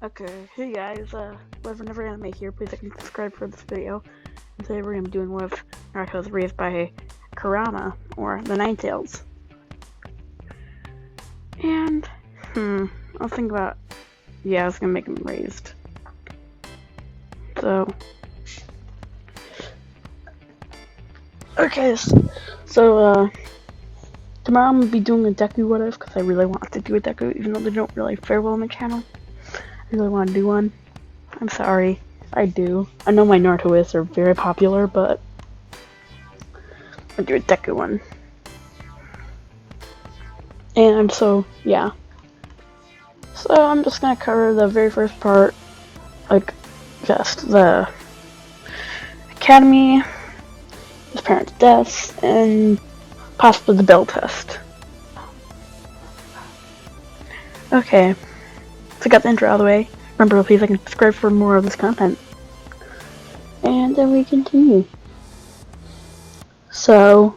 Okay, hey guys, was another anime here, please like and subscribe for this video. And today we're gonna be doing with Naruto's raised by Kurama, or the Ninetales. And, I was thinking about, I was gonna make him raised. So, okay, so tomorrow I'm gonna be doing a Deku what if, because I really want to do a Deku, even though they don't really fare well on the channel. I really want to do one. I'm sorry, I do. I know my Narutoists are very popular, but I'll do a Deku one. And so, yeah. So I'm just gonna cover the very first part, like, just the academy, his parents' deaths, and possibly the bell test. Okay, so I got the intro out of the way. Remember, please like and subscribe for more of this content. And then we continue. So,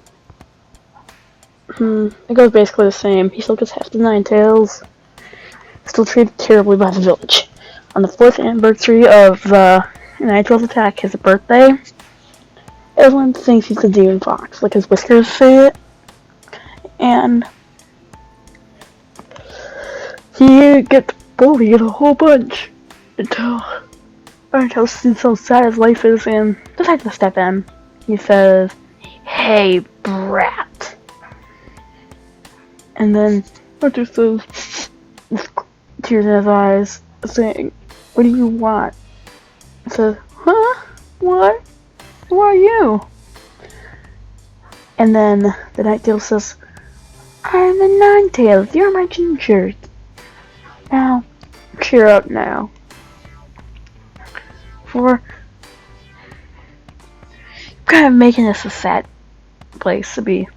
it goes basically the same. He still gets half the Ninetales. Still treated terribly by the village. On the 4th anniversary of Ninetales attack, his birthday, everyone thinks he's a demon fox, like his whiskers say it. And he gets bullied a whole bunch until he's so sad his life is, and decides to step in. He says, "Hey, brat." And then Arthur says, with tears in his eyes, saying, "What do you want?" He says, "Huh? What? Who are you?" And then the Ninetales says, "I'm the Ninetales, you're my ginger. Now, cheer up now. For kind of making this a sad place to be."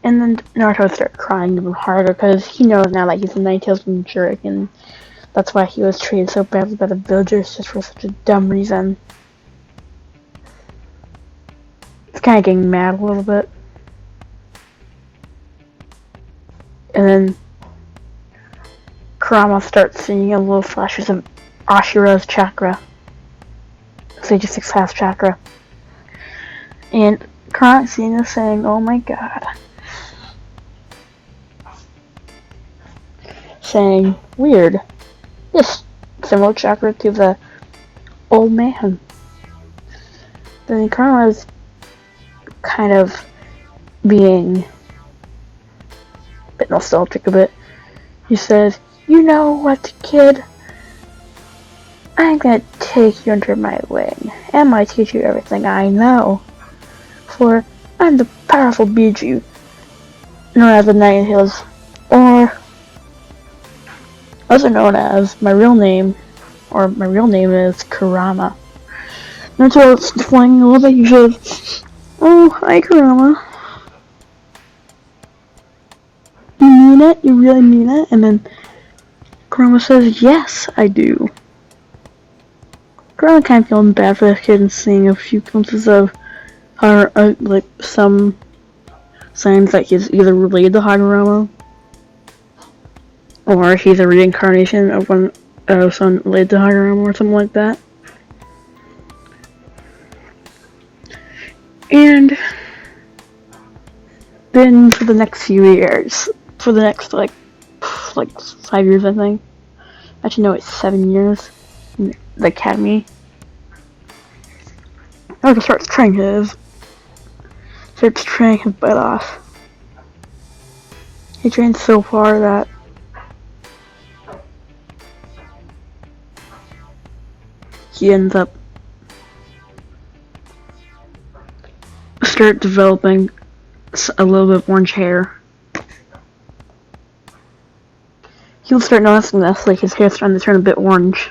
And then Naruto starts crying even harder because he knows now that he's a Ninetales jerk, and that's why he was treated so badly by the villagers just for such a dumb reason. He's kind of getting mad a little bit. And then Kurama starts seeing a little flashes of Ashura's chakra. Stage 6 half chakra. And Kurama seeing this saying, "Oh my god." Saying, "Weird. Yes, similar chakra to the old man." Then Kurama is kind of being a bit nostalgic a bit. He says, "You know what, kid? I'm gonna take you under my wing, and I teach you everything I know. For I'm the powerful Biju, known as the Ninetales, or also known as my real name is Kurama." And so it's flying a little bit. He says, "Oh, hi, Kurama. You mean it? You really mean it?" And then Kurama says, "Yes, I do." Kurama kind of feeling bad for this kid and seeing a few glimpses of like some signs that he's either related to Hagoromo, or he's a reincarnation of someone related to Hagoromo or something like that. And then for the next few years, for the next like 5 years, I think. Actually, no, it's 7 years in the academy. Naruto starts training his butt off. He trains so far that he ends up start developing a little bit of orange hair. He'll start noticing this, like his hair's starting to turn a bit orange.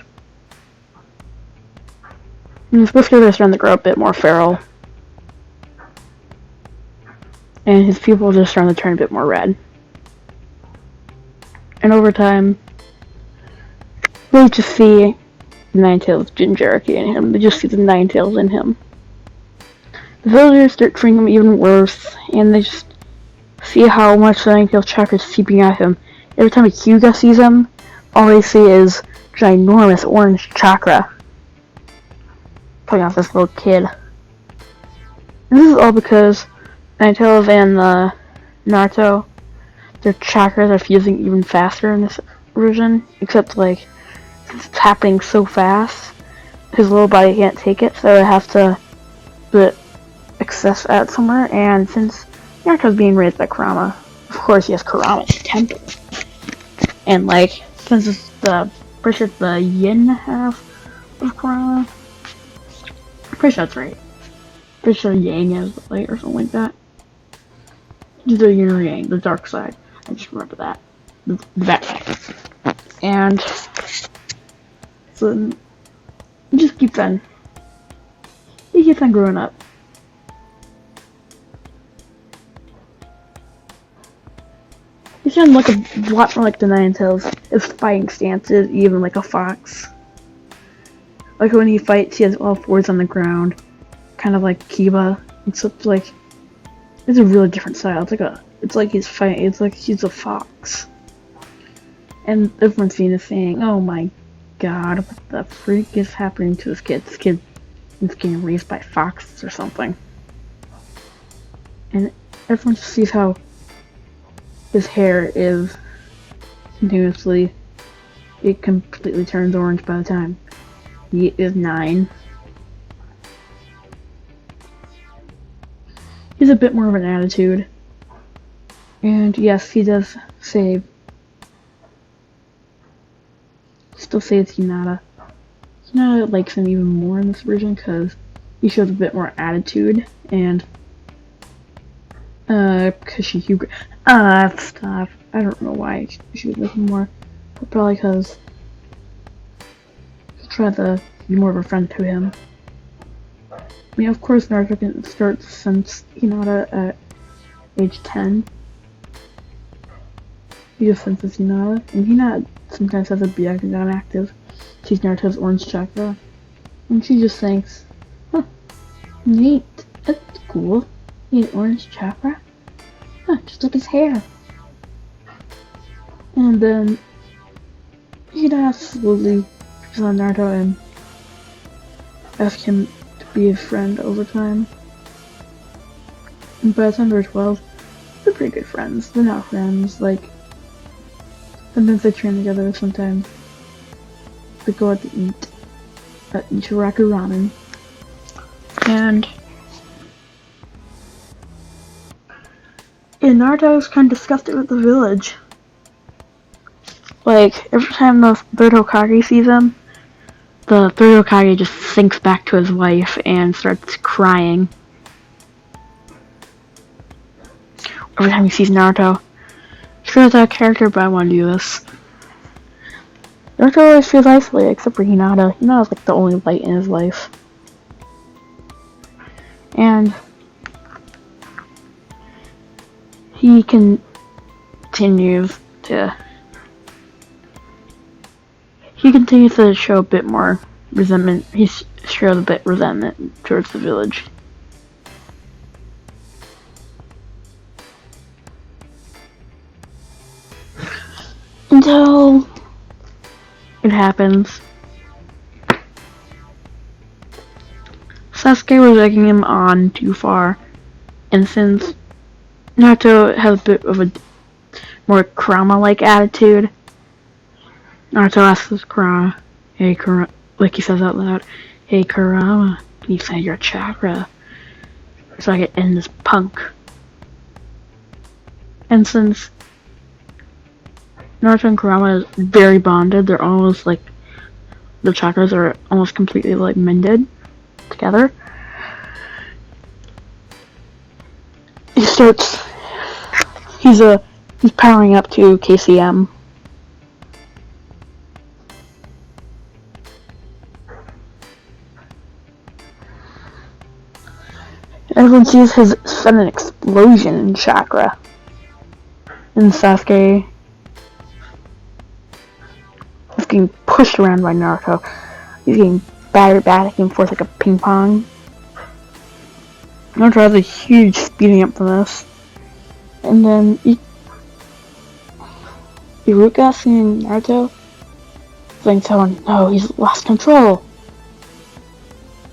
And his whiskers are starting to grow a bit more feral. And his pupils are starting to turn a bit more red. And over time, we just see the Ninetales gingerity in him. They just see the Ninetales in him. The villagers start treating him even worse, and they just see how much the Ninetales chakra is seeping out of him. Every time a Hyuga sees him, all they see is ginormous orange chakra coming off this little kid. And this is all because Naruto and Naruto, their chakras are fusing even faster in this version, except like since it's happening so fast, his little body can't take it, so it has to put excess out somewhere. And since Naruto's being raised by Kurama, of course he has Kurama's temple. And like, since it's pretty sure it's the yin half of Kurama, pretty sure that's right. Pretty sure yang is light or something like that. The yin or yang, the dark side. I just remember that. That side. And so he just keeps on growing up. He's trying to look a lot more like the Nine Tails. His fighting stances, even like a fox. Like when he fights, he has all fours on the ground, kind of like Kiba. Except like it's a really different style. It's like he's fighting. It's like he's a fox. And everyone's seeing this saying, "Oh my God, what the freak is happening to this kid? This kid is getting raised by foxes or something." And everyone just sees how his hair is continuously, it completely turns orange by the time he is 9. He's a bit more of an attitude. And yes, he does save. Still saves Hinata. Hinata likes him even more in this version because he shows a bit more attitude and because she stop. I don't know why she would like him more. But probably because she's trying to be more of a friend to him. I mean, of course, Naruto can start since Hinata at age 10. He just senses Hinata, and Hinata sometimes has a be active and active. She's Naruto's orange chakra, and she just thinks, "Huh, neat, that's cool. He has orange chakra? Huh, just like his hair." And then Hinata slowly picks on Naruto and asks him to be his friend over time. And by the time they're 12, they're pretty good friends. They're not friends, like, sometimes they train together, sometimes they go out to eat at Ichiraku Ramen. And Naruto is kind of disgusted with the village. Like, every time the third Hokage sees him, the third Hokage just sinks back to his wife and starts crying. Every time he sees Naruto, sure that character, but I want to do this. Naruto always feels isolated, except for Hinata. Hinata's like the only light in his life. And he continues to show a bit more resentment. He shows a bit resentment towards the village. Until it happens. Sasuke was egging him on too far, and since Naruto has a bit of a more Kurama-like attitude, Naruto asks Kurama, "Hey Kurama," like he says out loud, "Hey Kurama, can you send your chakra so I can end this punk?" And since Naruto and Kurama is very bonded, they're almost like, the chakras are almost completely like mended together. He's powering up to KCM. Everyone sees his sudden explosion in chakra. And Sasuke is getting pushed around by Naruto. He's getting battered back and forth like a ping pong. Naruto has a huge speeding up from this. And then Iruka seeing Naruto Saying someone, no, he's lost control.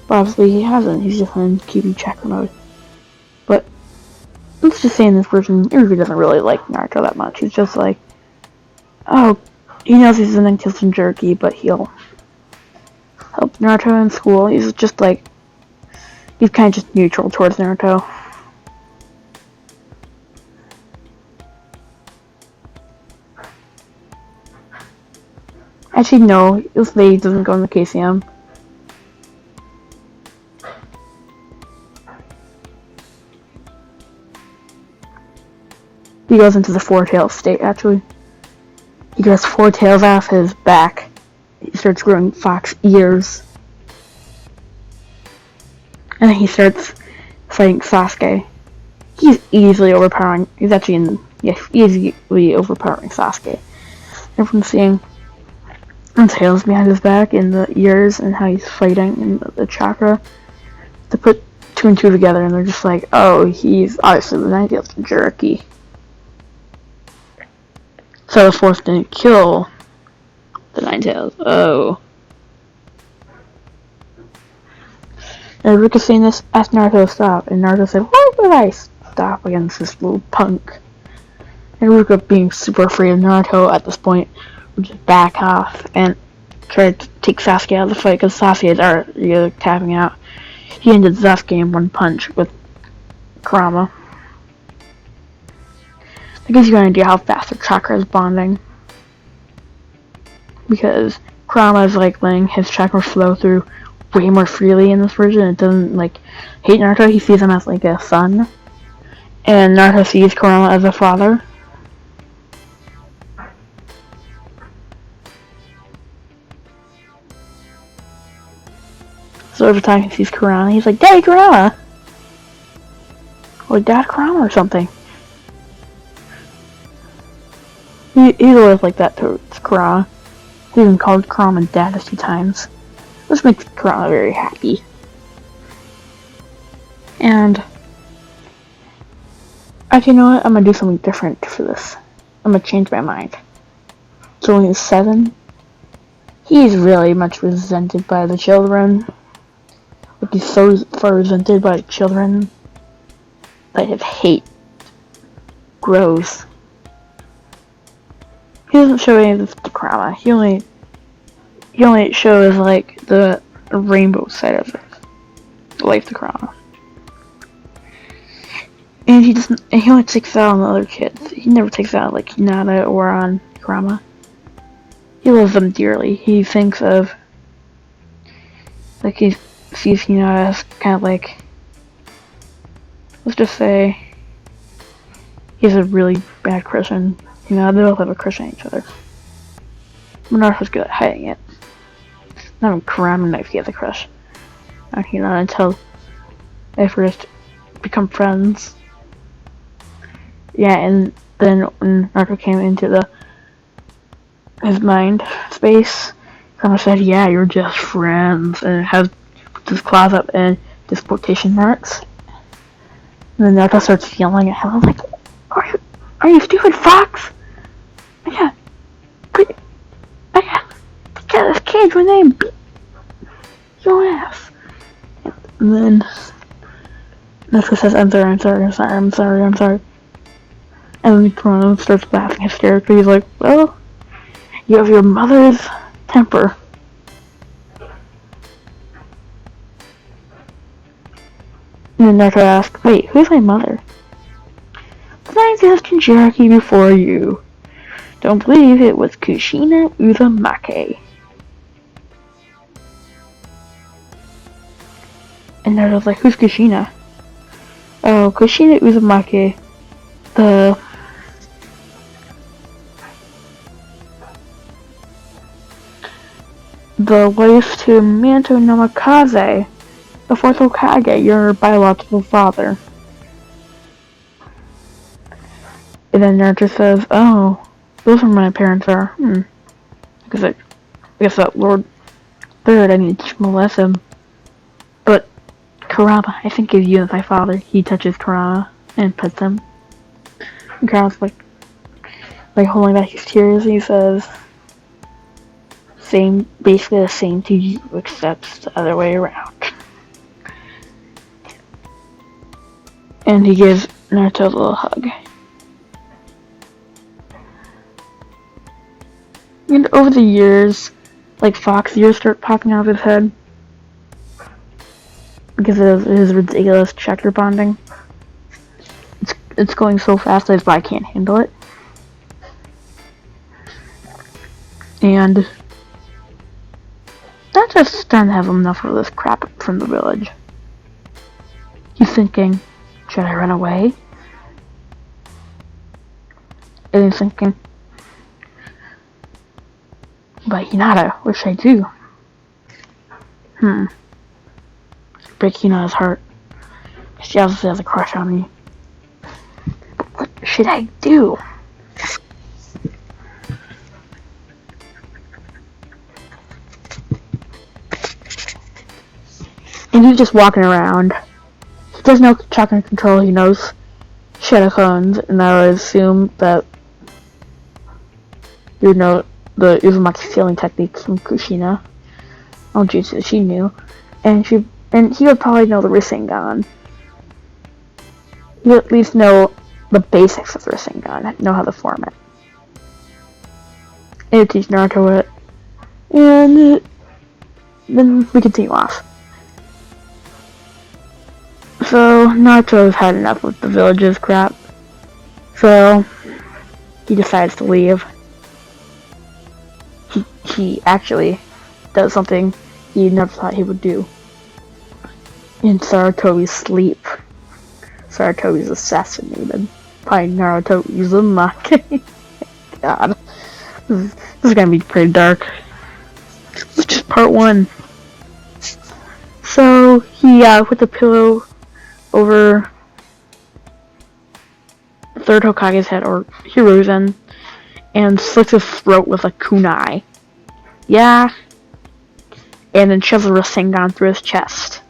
But obviously he hasn't. He's just in QB chakra mode. But let's just say in this version, Iruka doesn't really like Naruto that much. He's just like, oh, he knows he's an Kill jerky, but he'll help Naruto in school. He's just like, he's kind of just neutral towards Naruto. Actually, no, he doesn't go in the KCM. He goes into the four-tail state, actually. He gets four tails off his back. He starts growing fox ears. And then he starts fighting Sasuke. He's easily overpowering. He's actually easily overpowering Sasuke. And from seeing the tails behind his back and the ears and how he's fighting and the chakra, to put two and two together, and they're just like, oh, he's obviously the Ninetales jerky. So the fourth didn't kill the Ninetales. Oh. And Iruka saying this, asked Naruto to stop, and Naruto said, why would I stop against this little punk? And Iruka, being super afraid of Naruto at this point, would just back off and try to take Sasuke out of the fight, because Sasuke is already tapping out. He ended Sasuke in one punch with Kurama. That gives you an idea how fast the chakra is bonding. Because Kurama is like letting his chakra flow through way more freely in this version. It doesn't like hate Naruto, he sees him as like a son. And Naruto sees Kurama as a father. So every time he sees Kurama, he's like, Daddy Kurama! Or Dad Kurama or something. He's always like that towards Kurama. He even called Kurama Dad a few times. This makes Kurama very happy. And actually, you know what? I'm gonna do something different for this. I'm gonna change my mind. So when he's 7, he's really much resented by the children. Like, he's so far resented by the children that his hate grows. He doesn't show any of this to Kurama. He only shows like the rainbow side of it, life to Kurama. And he only takes it out on the other kids. He never takes it out like Hinata or on Kurama. He loves them dearly. He thinks of, like, he sees Hinata as kind of like, let's just say, he's a really bad Christian. You know, they both have a crush on each other. Naruto's good at hiding it. Not even Kurama knows he has a crush on Hinata until they first become friends. Yeah, and then when Naruto came into his mind space, Kurama said, yeah, you're just friends, and it has his claws up and this quotation marks. And then Naruto starts yelling at him. I'm like, are you stupid fox? I got this cage when they beat your ass. And then Naruto says, I'm sorry. And then Kurama starts laughing hysterically. He's like, well, you have your mother's temper. And then Naruto asks, wait, who's my mother? The Ninetales Jinchuriki before you. Don't believe it was Kushina Uzumaki. And Naruto's like, who's Kushina? Oh, Kushina Uzumaki. The wife to Minato Namikaze, the fourth Hokage, your biological father. And then Naruto says, oh, those are my parents are. I guess that Lord Third, I need to teach him a lesson. But Kurama, I think is you as my father. He touches Kurama and pets him. And Kurama's like holding back his tears, and he says, same, basically the same to you, except the other way around. And he gives Naruto a little hug. And over the years, like fox ears start popping out of his head because of his ridiculous chakra bonding. It's going so fast that his body can't handle it. And that just doesn't have enough of this crap from the village. He's thinking, should I run away? And he's thinking, but Hinata, what should I do? Break Hinata's heart. She obviously has a crush on me. But what should I do? And he's just walking around. He does know chakra control, he knows shadow clones, and I would assume that you would know the Uzumaki sealing techniques from Kushina. Oh Jesus, she knew. And he would probably know the Rasengan. He would at least know the basics of the Rasengan, know how to form it. And he'd teach Naruto it. And then we continue off. So, Naruto's had enough with the village's crap. So, he decides to leave. He actually does something he never thought he would do. In Sarutobi's sleep. Sarutobi's assassinated by Naruto Uzumaki. God. This is gonna be pretty dark. It's just part 1. So, he put the pillow over third Hokage's head, or Hiruzen, and slits his throat with a kunai. Yeah. And then shoves a Rasengan through his chest.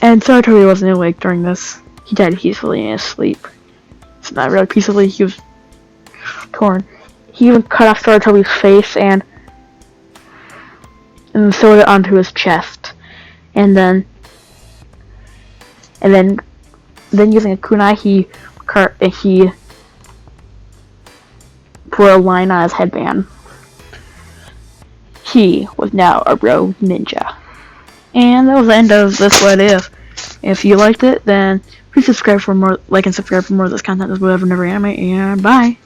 And Sarutobi wasn't awake during this. He died peacefully in his sleep. It's not really peacefully, he was torn. He even cut off Sarutobi's face and sewed it onto his chest. And then using a kunai, he put a line on his headband. He was now a rogue ninja. And that was the end of this What If. If you liked it, then please subscribe for more, like and subscribe for more of this content as whatever never anime, and bye!